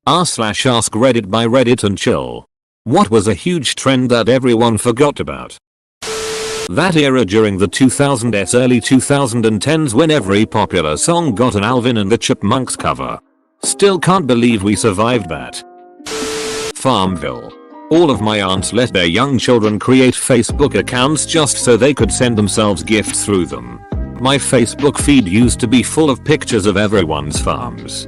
r/AskReddit by Reddit and chill. What was a huge trend that everyone forgot about? That era during the 2000s, early 2010s, when every popular song got an Alvin and the Chipmunks cover. Still can't believe we survived that. Farmville. All of my aunts let their young children create Facebook accounts just so they could send themselves gifts through them. My Facebook feed used to be full of pictures of everyone's farms.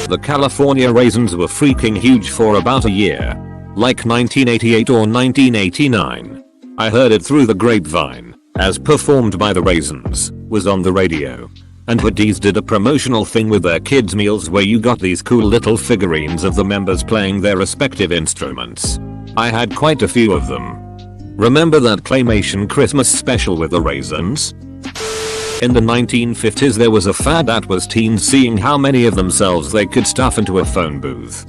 The California raisins were freaking huge for about a year. Like 1988 or 1989. I heard it through the grapevine, as performed by the Raisins, was on the radio. And Hoodies did a promotional thing with their kids meals where you got these cool little figurines of the members playing their respective instruments. I had quite a few of them. Remember that claymation Christmas special with the Raisins? In the 1950s there was a fad that was teens seeing how many of themselves they could stuff into a phone booth.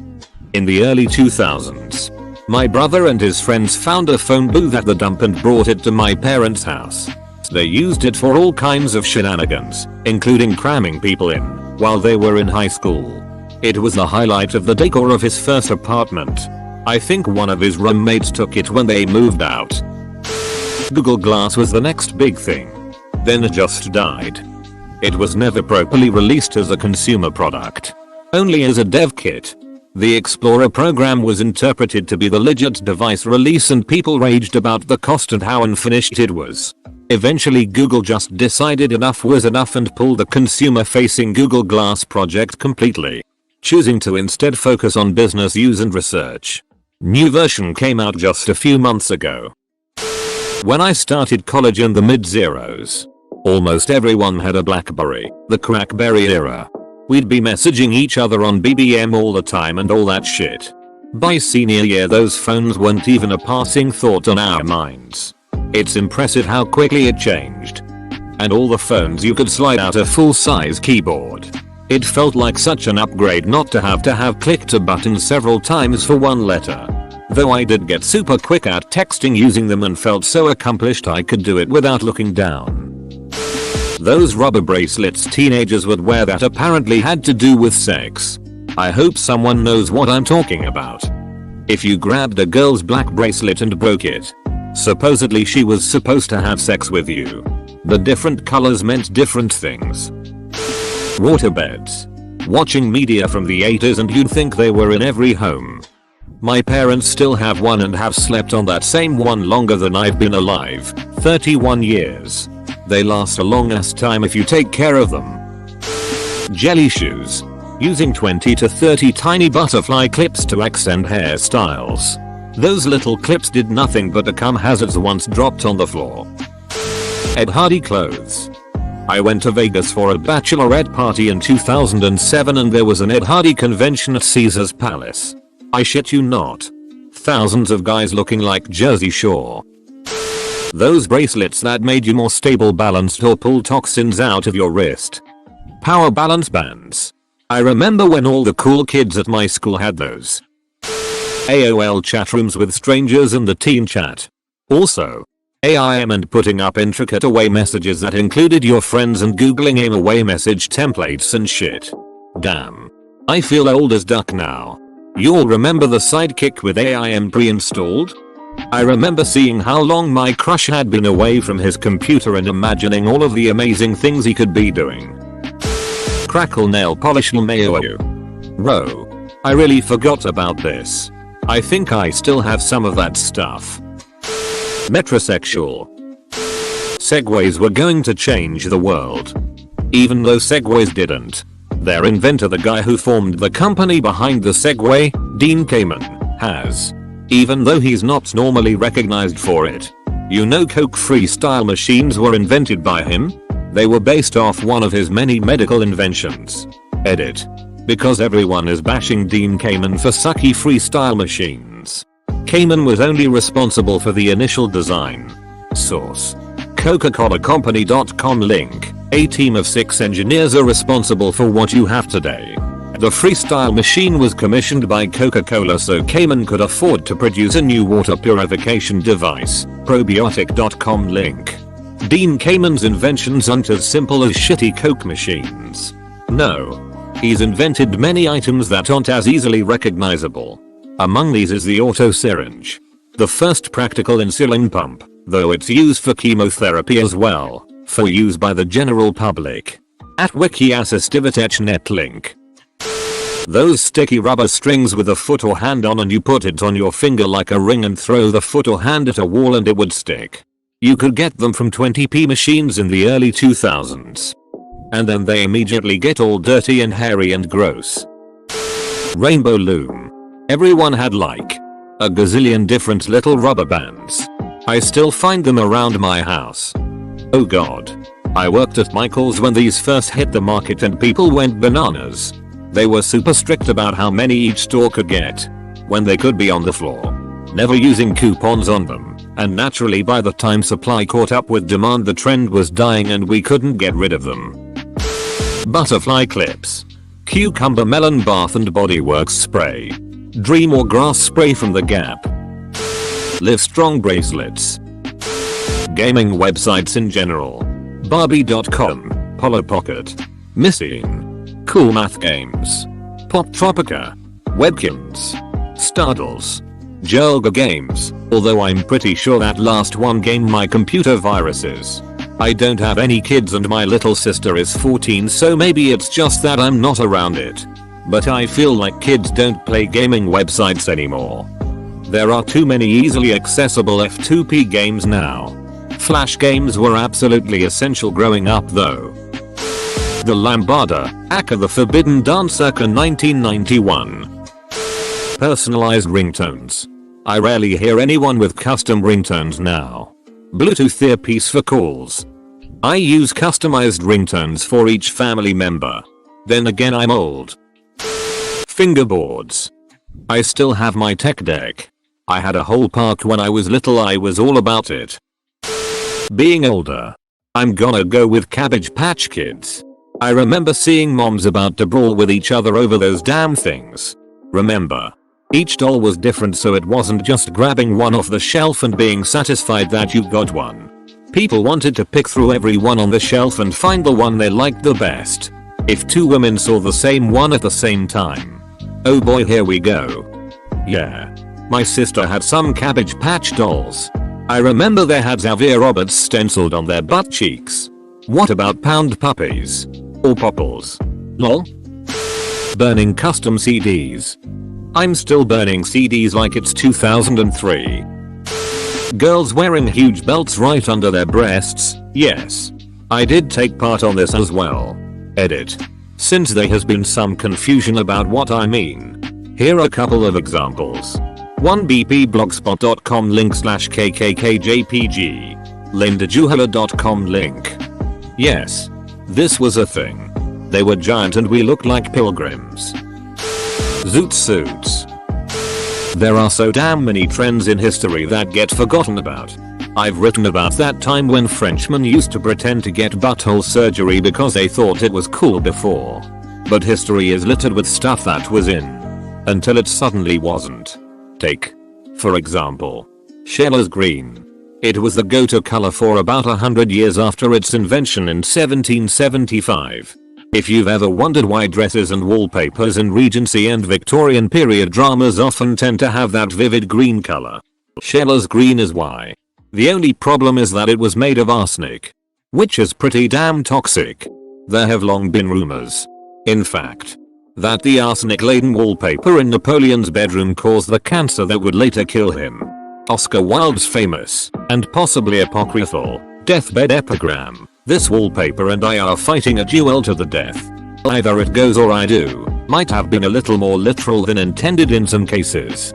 In the early 2000s, my brother and his friends found a phone booth at the dump and brought it to my parents' house. They used it for all kinds of shenanigans, including cramming people in while they were in high school. It was the highlight of the decor of his first apartment. I think one of his roommates took it when they moved out. Google Glass was the next big thing. Then it just died. It was never properly released as a consumer product. Only as a dev kit. The Explorer program was interpreted to be the legit device release and people raged about the cost and how unfinished it was. Eventually Google just decided enough was enough and pulled the consumer-facing Google Glass project completely, choosing to instead focus on business use and research. New version came out just a few months ago. When I started college in the mid-zeros, almost everyone had a BlackBerry, the Crackberry era. We'd be messaging each other on BBM all the time and all that shit. By senior year those phones weren't even a passing thought on our minds. It's impressive how quickly it changed. And all the phones you could slide out a full-size keyboard. It felt like such an upgrade not to have clicked a button several times for one letter. Though I did get super quick at texting using them and felt so accomplished I could do it without looking down. Those rubber bracelets teenagers would wear that apparently had to do with sex. I hope someone knows what I'm talking about. If you grabbed a girl's black bracelet and broke it, supposedly she was supposed to have sex with you. The different colors meant different things. Waterbeds. Watching media from the 80s and you'd think they were in every home. My parents still have one and have slept on that same one longer than I've been alive, 31 years. They last a long ass time if you take care of them. Jelly shoes. Using 20 to 30 tiny butterfly clips to accent hairstyles. Those little clips did nothing but become hazards once dropped on the floor. Ed Hardy clothes. I went to Vegas for a bachelorette party in 2007 and there was an Ed Hardy convention at Caesar's Palace. I shit you not. Thousands of guys looking like Jersey Shore. Those bracelets that made you more stable, balanced or pull toxins out of your wrist. Power balance bands. I remember when all the cool kids at my school had those. AOL chat rooms with strangers in the teen chat. Also, AIM and putting up intricate away messages that included your friends and googling AIM away message templates and shit. Damn. I feel old as duck now. You'll remember the Sidekick with AIM pre-installed? I remember seeing how long my crush had been away from his computer and imagining all of the amazing things he could be doing. Crackle nail polish LMAO. Row. I really forgot about this. I think I still have some of that stuff. Metrosexual. Segways were going to change the world. Even though Segways didn't. Their inventor, the guy who formed the company behind the Segway, Dean Kamen, has. Even though he's not normally recognized for it. You know, Coke freestyle machines were invented by him? They were based off one of his many medical inventions. Edit. Because everyone is bashing Dean Kamen for sucky freestyle machines. Kamen was only responsible for the initial design. Source. Coca-ColaCompany.com link. A team of 6 engineers are responsible for what you have today. The freestyle machine was commissioned by Coca-Cola so Kamen could afford to produce a new water purification device. Probiotic.com link. Dean Kamen's inventions aren't as simple as shitty Coke machines. No. He's invented many items that aren't as easily recognizable. Among these is the auto syringe. The first practical insulin pump, though it's used for chemotherapy as well, for use by the general public. At wiki-assistivitech.net link. Those sticky rubber strings with a foot or hand on, and you put it on your finger like a ring and throw the foot or hand at a wall and it would stick. You could get them from 20p machines in the early 2000s. And then they immediately get all dirty and hairy and gross. Rainbow loom. Everyone had like a gazillion different little rubber bands. I still find them around my house. Oh god. I worked at Michael's when these first hit the market and people went bananas. They were super strict about how many each store could get, when they could be on the floor, never using coupons on them, and naturally by the time supply caught up with demand the trend was dying and we couldn't get rid of them. Butterfly clips. Cucumber melon bath and body works spray. Dream or grass spray from the Gap. Live Strong bracelets. Gaming websites in general. Barbie.com, Polo Pocket, Missing, Cool Math Games, Pop Tropica, Webkins, Startles, Jelga Games, although I'm pretty sure that last one gamed my computer viruses. I don't have any kids and my little sister is 14, so maybe it's just that I'm not around it. But I feel like kids don't play gaming websites anymore. There are too many easily accessible F2P games now. Flash games were absolutely essential growing up though. The Lambada, Aka the Forbidden Dance circa 1991. Personalized ringtones. I rarely hear anyone with custom ringtones now. Bluetooth earpiece for calls. I use customized ringtones for each family member. Then again I'm old. Fingerboards. I still have my tech deck. I had a whole park when I was little, I was all about it. Being older. I'm gonna go with Cabbage Patch Kids. I remember seeing moms about to brawl with each other over those damn things. Remember, each doll was different, so it wasn't just grabbing one off the shelf and being satisfied that you got one. People wanted to pick through every one on the shelf and find the one they liked the best. If two women saw the same one at the same time. Oh boy, here we go. Yeah. My sister had some Cabbage Patch dolls. I remember they had Xavier Roberts stenciled on their butt cheeks. What about Pound Puppies? Or Popples? Lol? Burning custom CDs. I'm still burning CDs like it's 2003. Girls wearing huge belts right under their breasts. Yes. I did take part on this as well. Edit. Since there has been some confusion about what I mean. Here are a couple of examples. 1bpblogspot.com link/kkkjpg. lindajuhala.com link. Yes. This was a thing. They were giant and we looked like pilgrims. Zoot suits. There are so damn many trends in history that get forgotten about. I've written about that time when Frenchmen used to pretend to get butthole surgery because they thought it was cool before. But history is littered with stuff that was in. Until it suddenly wasn't. Take, for example, Sheila's green. It was the go-to color for about 100 years after its invention in 1775. If you've ever wondered why dresses and wallpapers in Regency and Victorian period dramas often tend to have that vivid green color, Sheila's green is why. The only problem is that it was made of arsenic, which is pretty damn toxic. There have long been rumors, in fact, that the arsenic-laden wallpaper in Napoleon's bedroom caused the cancer that would later kill him. Oscar Wilde's famous, and possibly apocryphal, deathbed epigram, "This wallpaper and I are fighting a duel to the death. Either it goes or I do," might have been a little more literal than intended in some cases.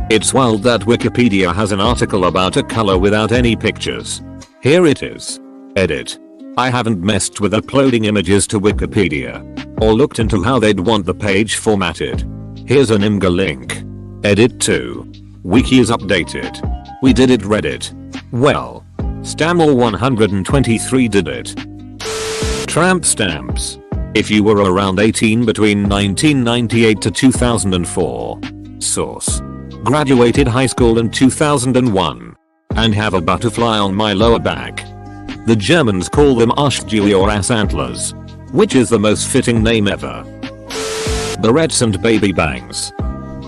It's wild that Wikipedia has an article about a color without any pictures. Here it is. Edit. I haven't messed with uploading images to Wikipedia, or looked into how they'd want the page formatted. Here's an IMG link. Edit 2. Wiki is updated. We did it, Reddit. Well, Stammer 123 did it. Tramp stamps. If you were around 18 between 1998 to 2004. Source. Graduated high school in 2001. And have a butterfly on my lower back. The Germans call them Arschgeweih or ass antlers, which is the most fitting name ever. Barrettes and baby bangs.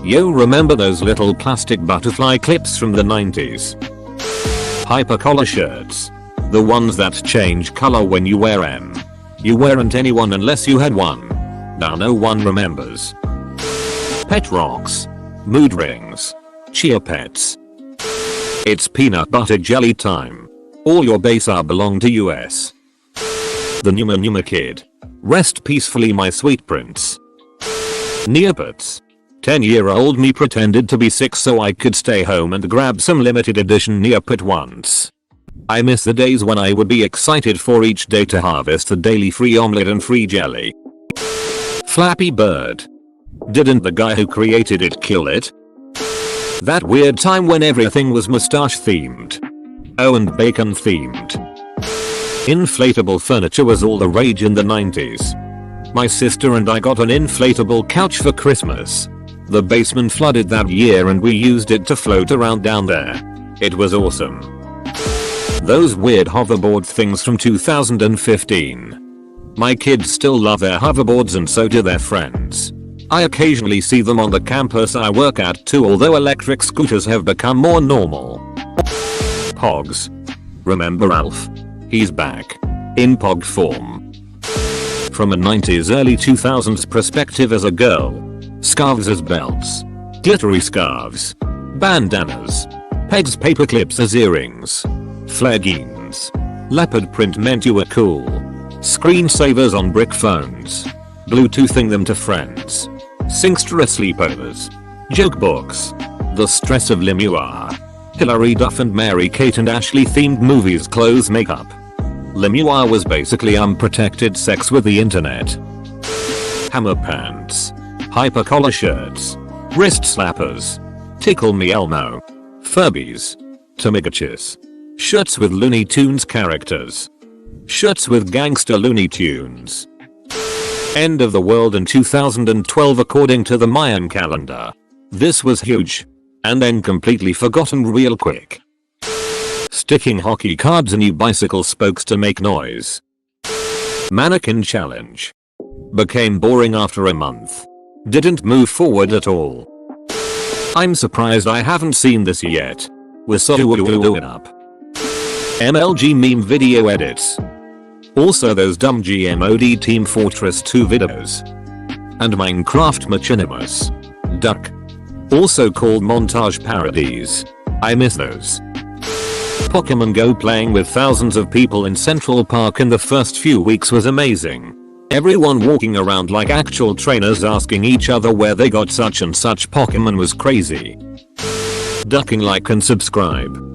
Yo, remember those little plastic butterfly clips from the 90s? Hyper collar shirts. The ones that change color when you wear them. You weren't anyone unless you had one. Now no one remembers. Pet rocks. Mood rings. Chia pets. It's peanut butter jelly time. All your base are belong to US. The Numa kid. Rest peacefully my sweet prince. Neopets. 10-year-old me pretended to be sick so I could stay home and grab some limited edition Neopet once. I miss the days when I would be excited for each day to harvest the daily free omelette and free jelly. Flappy Bird. Didn't the guy who created it kill it? That weird time when everything was mustache themed. Oh, and bacon themed. Inflatable furniture was all the rage in the 90s. My sister and I got an inflatable couch for Christmas. The basement flooded that year and we used it to float around down there. It was awesome. Those weird hoverboard things from 2015. My kids still love their hoverboards and so do their friends. I occasionally see them on the campus I work at too, although electric scooters have become more normal. Pogs. Remember Alf? He's back. In Pog form. From a 90s early 2000s perspective as a girl. Scarves as belts. Glittery scarves. Bandanas. Pegs paper clips as earrings. Flare jeans. Leopard print meant you were cool. Screensavers on brick phones. Bluetoothing them to friends. Singster sleepovers. Joke books. The stress of Lemuar. Hilary Duff and Mary Kate and Ashley themed movies, clothes, makeup. Lemuar was basically unprotected sex with the internet. Hammer pants. Hyper collar shirts. Wrist slappers. Tickle Me Elmo. Furbies. Tamagotchis. Shirts with Looney Tunes characters. Shirts with gangster Looney Tunes. End of the world in 2012 according to the Mayan calendar. This was huge. And then completely forgotten real quick. Sticking hockey cards in your bicycle spokes to make noise. Mannequin challenge. Became boring after a month. Didn't move forward at all. I'm surprised I haven't seen this yet. We're so it up. MLG meme video edits. Also those dumb GMOD Team Fortress 2 videos. And Minecraft Machinimus. Duck. Also called montage parodies. I miss those. Pokemon Go playing with thousands of people in Central Park in the first few weeks was amazing. Everyone walking around like actual trainers asking each other where they got such and such Pokemon was crazy. Ducking like and subscribe.